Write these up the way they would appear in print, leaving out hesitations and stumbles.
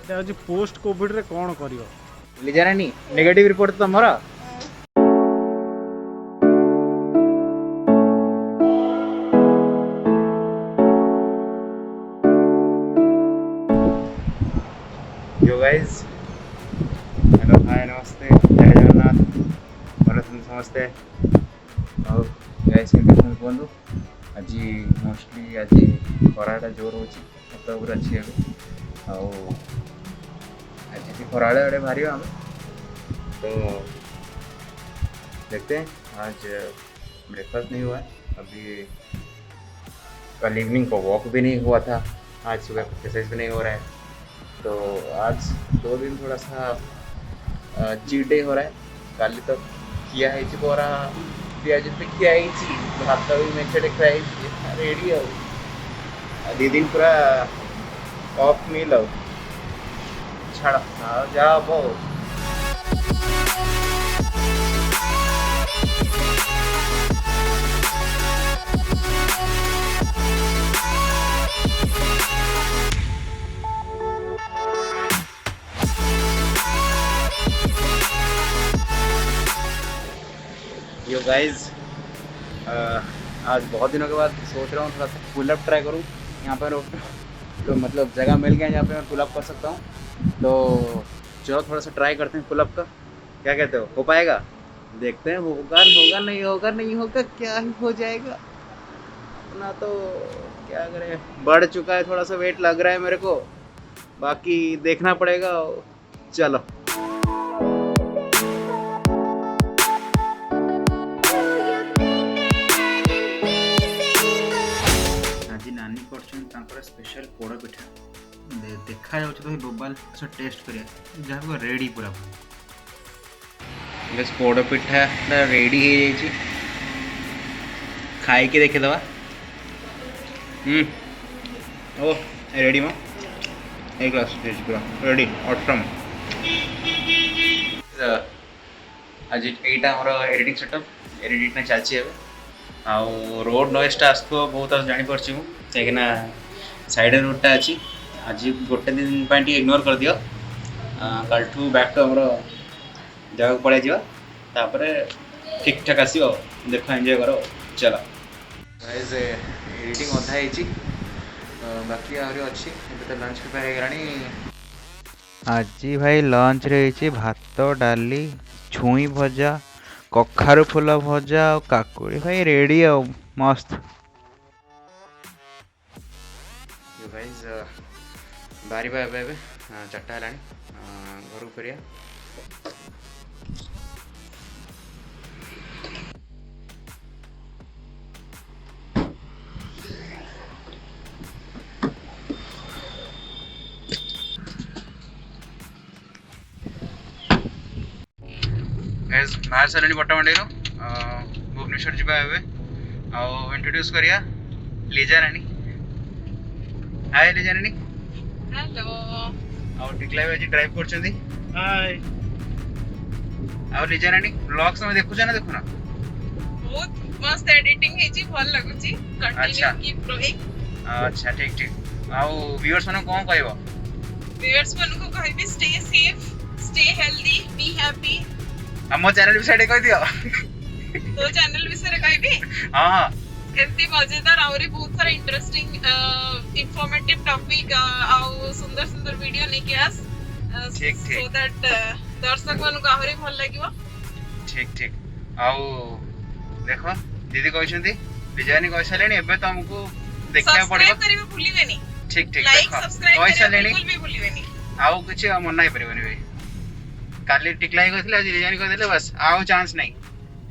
आज post Covid रे कौन करियो लिजारानी नेगेटिव रिपोर्ट तमरा यो गाइस हेलो हाय नमस्ते जय जगन्नाथ भल समस्ते ଆଉ ଗାଇସ୍ କେମିତି ଅଛନ୍ତି କୁହନ୍ତୁ। ଆଜି ମୋଷ୍ଟଲି ଆଜି ଖରାଟା ଜୋର ହେଉଛି ଛାତ ଉପରେ ଅଛି ଏବେ। ଆଉ आज भी खराड़े अड़े भारी हम तो देखते हैं। आज ब्रेकफास्ट नहीं हुआ है अभी, कल इवनिंग को वॉक भी नहीं हुआ था, आज सुबह एक्सरसाइज भी नहीं हो रहा है। तो आज 2 दिन थोड़ा सा चीट डे हो रहा है। कल तो किया है बरा पिज किया भात भी मेचड़े खाई रेडी आ 2 दिन पूरा ऑफ मिल आ छाड़ जा बो यो गाइज आज बहुत दिनों के बाद सोच रहा हूँ थोड़ा सा पुलअप ट्राई करूँ। यहाँ पर तो मतलब जगह मिल गया जहाँ पे मैं पुलअप कर सकता हूँ। तो चलो थोड़ा सा ट्राई करते हैं पुलअप का। क्या कहते हो पाएगा? देखते हैं होगा नहीं होगा क्या ही हो जाएगा ना। तो क्या करें, बढ़ चुका है, थोड़ा सा वेट लग रहा है मेरे को, बाकी देखना पड़ेगा। चलो आज नानी कर स्पेशल पोड़ पिठा देखा जाऊँ तो मोबाइल से टेस्ट करिया जहाँ रेडी पूरा बस पोड़ पिठा रेडी हो खाई के देखे दवा। ओ रेडी मा एक ग्लास पूरा रेडी ऑटम। आज एटा हमर एडिटिंग सेटअप एडिट में चलछि एबे आउ रोड नॉइसटा आसतो बहुत आज जानि परछि मु काहेकि साइड रोडटा अछि। आज गोटे दिन पाई इग्नोर कर दियो, कल ठू बैक टू हमर जगह पड़े जापर ठीक ठाक आसो। देख एंजॉय करो। चलो गाइस एडिटिंग अधा है बाकी आहरी अच्छी तो लंच प्रिपेयर होगलानी। आज भाई लंच रही भात डाली छुई भजा कखारु फुल भजा और काकुड़ी भाई रेडी आ मस्त। गाइस बारी बाय 4टा है घर को फेरिया। बाहर सारे बटामंडी भुवनेश्वर जावा इंट्रोड्यूस करिया लीजा रानी। हाय लीजा रानी। हेलो आ टिकला आज ड्राइव करछंदी। हाय आ लीजा रानी व्लॉग्स में देखु ना देखु ना बहुत मस्त एडिटिंग है जी, भल लागुची। Continue keep growing. अच्छा ठीक आ व्यूअर्स मन कोन कहबो? व्यूअर्स मन को कहबी stay safe, stay healthy, be happy. हम चैनल विषय कह दियो। तो चैनल विषय कहबी? हां केते मजेदार और बहुत सारा इंटरेस्टिंग इंफॉर्मेटिव टॉपिक आ सुंदर सुंदर वीडियो लेके आस ठीक सो दैट दर्शक मन को आहुरी भल लागिवो। ठीक आउ देखो दीदी कहछंती बिजानी कहसलेनी एबे तो हमको देखिया पड़िबो। सब्सक्राइब करिवे भूलिबेनी। ठीक लाइक देखो सब्सक्राइब करिवे कहसलेनी बिल्कुल भी भूलिबेनी। आउ कुछ मन नहीं परिबनी भाई। काली टिकलाई कहथिले आज बिजानी कह देले बस आउ चांस नहीं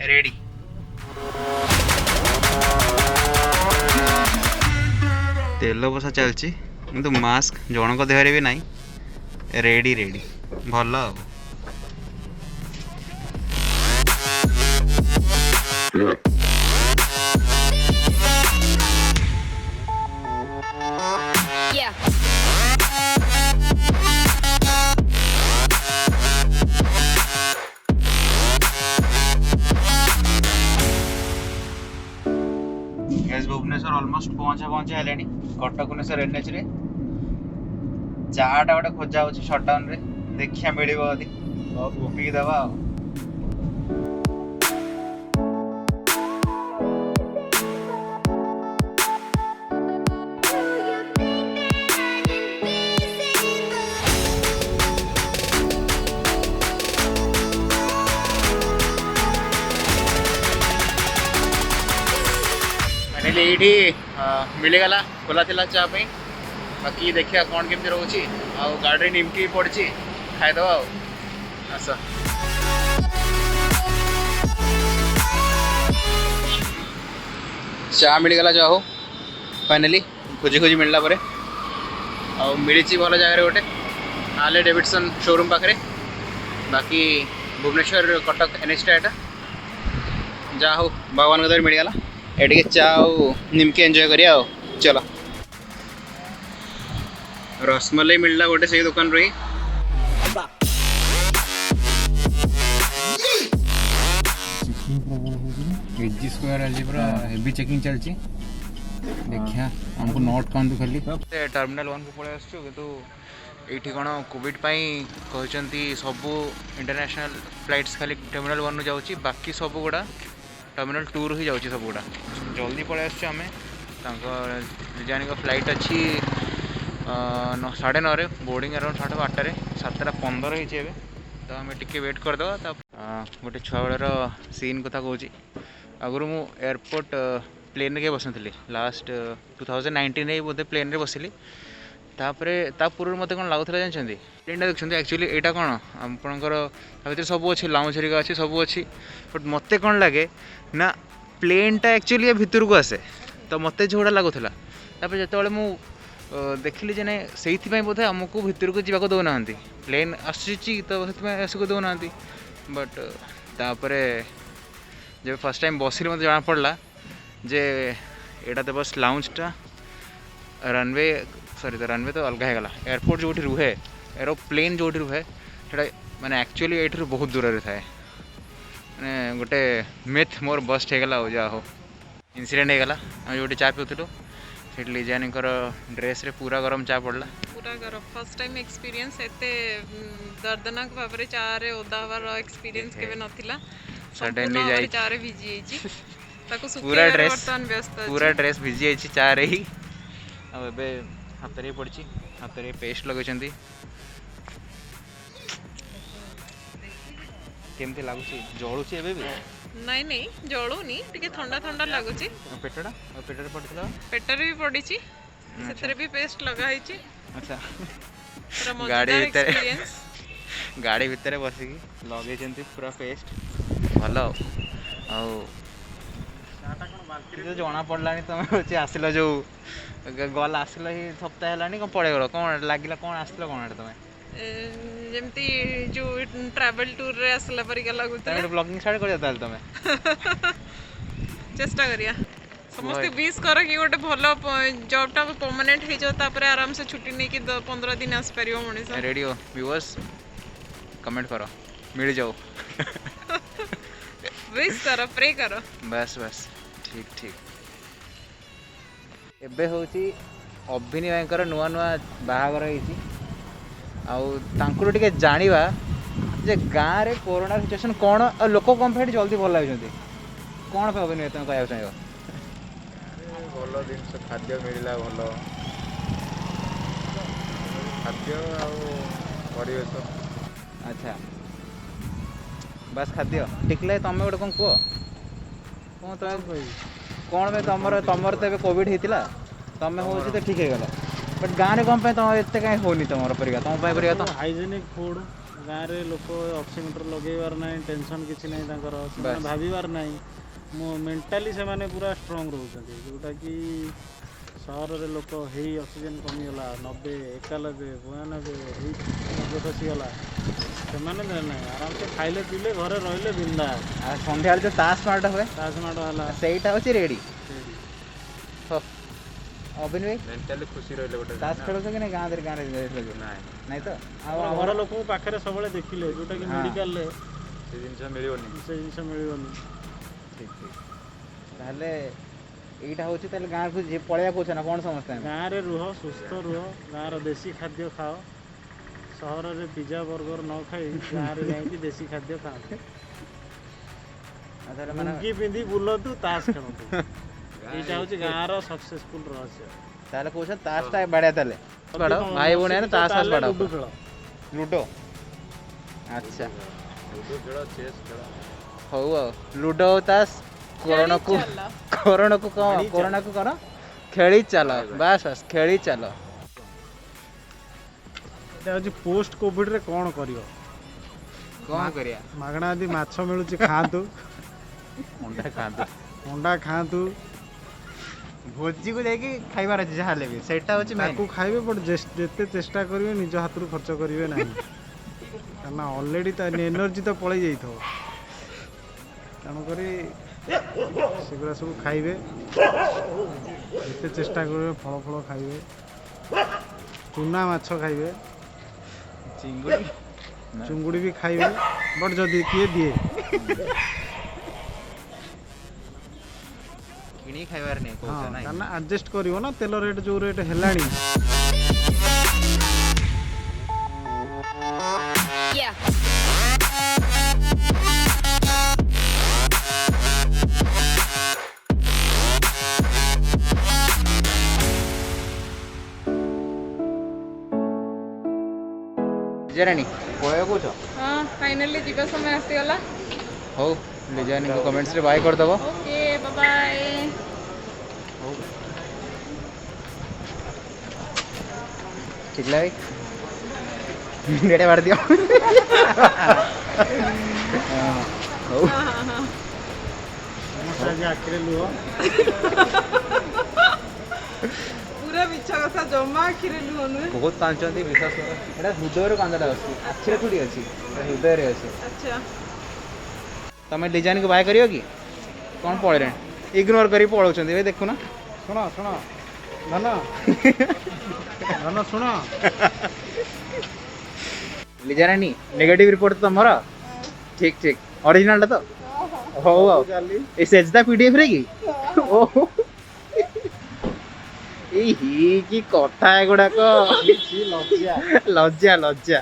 रेडी। तेल बसा चलची किंतु मास्क जन को देहरे भी नहीं रेडी भल। भुवनेश्वर ऑलमोस्ट पहुंचा है कटक भुवनेश्वर एनएच रे ଚାହାଟା ଗୋଟେ ଖୋଜା ହଉଛି ସଟଡାଉନରେ, ଦେଖିଆ ମିଳିବ ଯଦି ପିଇଦବା ଆଉ। फाइनाली एठी मिलगला खोला थिला चा पे, बाकी देखिया कौन केमती रोची आ गाड़ी निमकी पड़ी खाईदवा आस। चा मिलगला जा हो फाइनाली खोजी खोजी मिलला परे आ मिली भल जगह गोटे हार्ले डेविडसन शोरूम पाखे, बाकी भुवनेश्वर कटक एनएच टा जा हो भगवान के दर मिलगला ये चा निमकी एंजॉय करिया। चलो रसमलाई मिलला गोटे से दुकान रही। एजी स्क्वायर आज पूरा हेवी चेकिंग चलची। देखिया हमको नोट काउंट खाली टर्मिनल 1 को पळे आसछु किंतु एठी कोन कोविड पई कहचंती सब इंटरनेशनल फ्लाइट्स खाली टर्मिनल 1 नु जाउची, बाकी सब गुडा टर्मिनल 2 रु ही जाउची। सब गुडा जल्दी पळे आसछु हमें जानी का फ्लाइट अच्छी 9:30 रे, बोर्डिंग अराउंड 8:30 रे, 7:15 होइछे एबे, तो हमें टिके वेट कर दो। गोटे छुआ बेलर सीन कथा कहूँ, आगु मु एयरपोर्ट प्लेन के बसुली लास्ट 2019 में बोधे प्लेन रे बसिली। ता पूर्व मत कौन लगुला जानते प्लेन देखते एक्चुअली यहाँ कौन आपंकर सब अच्छे लाउंज हरिका अच्छी सब अच्छी, बट मत कौन लगे ना प्लेनटा एक्चुअली भितर को आसे, तो मत जोड़ा लगुला जो मु देखिली जे ना से बोधे आमको भितर को जावाक दौना प्लेन आसी तो आसक दौना, बट तापर जब फर्स्ट टाइम बसिली मत जना पड़ा जे एटा तो बस लाउंजटा रनवे सॉरी तो रनवे तो अलग होगा, एयरपोर्ट जो रुहे एरोप्लेन जो रुहे माने एक्चुअली ये बहुत दूर रे थाए, माने गोटे मिथ मोर बस्ट होगला जा हो इंसिडेंट होगला। आम जो चा पिउलु से लिजानी ड्रेस रे पूरा गरम चा पड़ला, पूरा गरम फर्स्ट टाइम एक्सपीरियंस एते दर्दनाक भाव रे चा रे ओदा हवार एक्सपीरियंस केबे नथिला। सडनली जाई चा रे भिजी जाई ताको पूरा सुखे ड्रेस बर्तन व्यस्त पूरा ड्रेस भिजी जाई चा रे ही। अब एबे हाथ रे पड़ची, हाथ रे पेस्ट लगैछंती, केमती लागुची जळुची एबे भी नहीं नहीं जळुनी टिके ठंडा ठंडा लागुची। पेटड़ा पेटरे पड़थिला, पेटरे भी पड़ीची, सेतरे भी पेस्ट लगा हिची। अच्छा पूरा गाड़ी मजेदार भीतर एक्सपीरियंस, गाड़ी भितर बसिकी लगेछंती पूरा पेस्ट भल जना पड़लानी तुम हूँ आसिल जो गल आसिल ही सप्ताह है कौन पड़े गल कौन लगे कौन आसिल कौन तुम जेमती जो ट्रैवल टूर रे असला परिका लागुता ब्लॉगिंग स्टार्ट कर जाता तुम चेष्टा करिया समस्त विश कर कि गोटे भल जॉबटा परमानेंट हो जाओ, तापर आराम से छुट्टी नहीं कि 15 दिन आस परियो मनीष। रेडियो व्यूअर्स कमेंट करो मिल जाओ विश करो प्रे करो बस बस ठीक ठीक। एबे होची अभिनी भाईकर नुआ नुआ बाहागर होईची आउ टिके जानिबा जे गाँव रे कोरोना सिचुएशन कौन और लोक कम जल्दी भल लगे कौन पे अभिनय तुम कहना चाहिए? भल जिनस खाद्य मिलला भल खाद्य आवेश। अच्छा बस खाद्य ठीक लगे तुम गोटे कौन कह कौन तुम कौन पे तुमर तो कोविड होता तुम हो तो ठीक है गला, बट गाँव में कौन तुम एत कहीं होनी तुम परिका तुम परिका तो हाइजेनिक फूड गाँव में लोक ऑक्सीमीटर लगेबार ना टेंशन किसी ना भाबार ना मेंटाली से माने पूरा स्ट्रांग रोचते जोटा कि सहर रे लोक हे ऑक्सीजन कमीगला 90 91 92 खसीगला से आराम से खाइले पीले घरे रहिले बिंदा सन्ध्या जो ताश मार्ट हुए ताश मार्ट वाला सेटा होची रेडी अबिन भाई मेंटली खुशी रहले गोटे ताश खेलो कि नहीं गाँव गाँव नहीं तो घर लोक पाखे सब देखिले जोटा कि मेडिकल ले से जिनस मिलबनी ठीक ठीक ताहले एटा होची ताहले गाँव को जे पळया कोछ ना कोन समझता है गाँव रे रुह सुस्थ रुह गाँव रो देसी खाद्य खाओ ସହରରେ ପିଜା ବର୍ଗର ନ ଖାଇ ଗାଁରେ ଯାଇକି ଦେଶୀ ଖାଦ୍ୟ ଖାଆନ୍ତୁ। ଲୁଙ୍ଗି ପିନ୍ଧି ବୁଲନ୍ତୁ, ତାସ ଖେଳନ୍ତୁ। ଏଇଟା ହେଉଛି ଗାଁର ସକ୍ସେସଫୁଲ ରହସ୍ୟ। ତାହେଲେ କହୁଛ ତାସଟା ବଢ଼ିଆ ତାହେଲେ ବାଡ଼ ଭାଇ ଭଉଣୀ ମାନେ ତାସ ଫାସ ବାଡ଼ ଲୁଡୁ ଖେଳ। ଲୁଡୋ ଆଚ୍ଛା ହଉ ଆଉ ଲୁଡୋ ତାସ କୋରୋନାକୁ କ'ଣ ଖେଳି ଚାଲ ବାସ୍ ବାସ୍ ଖେଳି ଚାଲ। ଏଇଟା ହେଉଛି ପୋଷ୍ଟ କୋଭିଡରେ କ'ଣ କରିବ? କ'ଣ କରିବା ମାଗଣା ଯଦି ମାଛ ମିଳୁଛି ଖାଆନ୍ତୁ, ଅଣ୍ଡା ଖାଆନ୍ତୁ, ଭୋଜିକୁ ଯାଇକି ଖାଇବାର ଅଛି ଯାହା ହେଲେ ବି ସେଇଟା ହେଉଛି ତାକୁ ଖାଇବେ। ବଟ୍ ଯେତେ ଚେଷ୍ଟା କରିବେ ନିଜ ହାତରୁ ଖର୍ଚ୍ଚ କରିବେ ନାହିଁ, କାରଣ ଅଲରେଡ଼ି ତା ଏନର୍ଜି ତ ପଳେଇ ଯାଇଥିବ। ତେଣୁକରି ସେଗୁଡ଼ା ସବୁ ଖାଇବେ, ଯେତେ ଚେଷ୍ଟା କରିବେ ଫଳ ଖାଇବେ, ଚୁନା ମାଛ ଖାଇବେ, ଚୁଙ୍ଗୁଡ଼ି ବି ଖାଇବେ। ବଟ୍ ଯଦି କିଏ ଦିଏ କିଣିକି ଖାଇବାର ନାହିଁ କହୁଛ ନାଇଁ କାରଣ ଆଡ଼ଜଷ୍ଟ କରିବ ନା, ତେଲ ରେଟ୍ ଯେଉଁ ରେଟ୍ ହେଲାଣି। ଲିଜାରାଣୀ ପଳେଇବ କହୁଛ? ହଁ ଫାଇନାଲି ଯିବା ସମୟ ଆସିଗଲା। ହଉ ଲିଜାରାଣୀଙ୍କୁ କମେଣ୍ଟସରେ ବାଏ କରିଦେବ। Okay bye. ଠିକ ଭାଇ ନେଟେ ମାରି ଦିଅ। ହଉ ଆଖିରେ ଲୁହ। ପୁରା ମିଛ କଥା, ଜମା ଆଖିରେ ଲୁହ ନୁହେଁ। ବହୁତ କାନ୍ଦୁଛନ୍ତି ବିଶ୍ୱାସ କର। ଏଇଟା ହୃଦୟରୁ କାନ୍ଦଟା ଅଛି, ଆଖିରେ କୋଉଠି ଅଛି, ହୃଦୟରେ ଅଛି। ଆଚ୍ଛା ତମେ ଲିଜାରାଣୀକୁ ବାଏ କରିବ କି? କ'ଣ ପଳେଇଲେଣି, ଇଗ୍ନୋର କରିକି ପଳାଉଛନ୍ତି ଭାଇ ଦେଖୁନ। ଶୁଣ ଧନ ଶୁଣ, ଲିଜାରାଣୀ ନେଗେଟିଭ ରିପୋର୍ଟ ତମର? ଠିକ ଅରିଜିନାଲଟା ତ? ହଉ ଆଉ ଏ ସେଜଦା ପିଡିଏଫ ରେ କି? ଓହୋ ଏଇ କି କଥା ଏଗୁଡାକ, ଲଜ୍ଜା।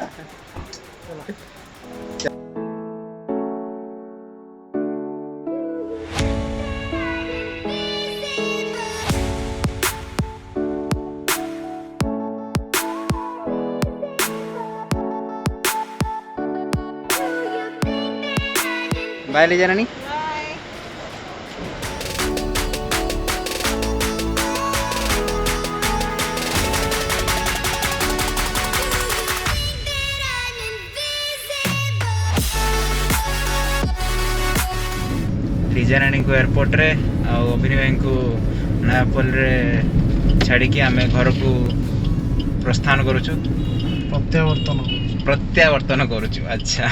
बाय लीजाराणी। लीजाराणी को एयरपोर्ट रे अभिनी भाई को नयापल रे छाड़ी आम घर को प्रस्थान करुचु, प्रत्यावर्तन करुचु। अच्छा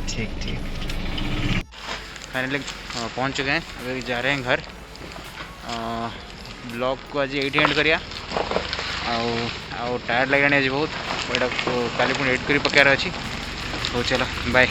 ठीक फाइनली पहुंच चुके हैं, अभी जा रहे हैं घर। ब्लॉग को आज ये एंड करिया। टायर्ड लगे आज बहुत, काली पुणी एडिट कर पकार अच्छी। हो चलो बाय।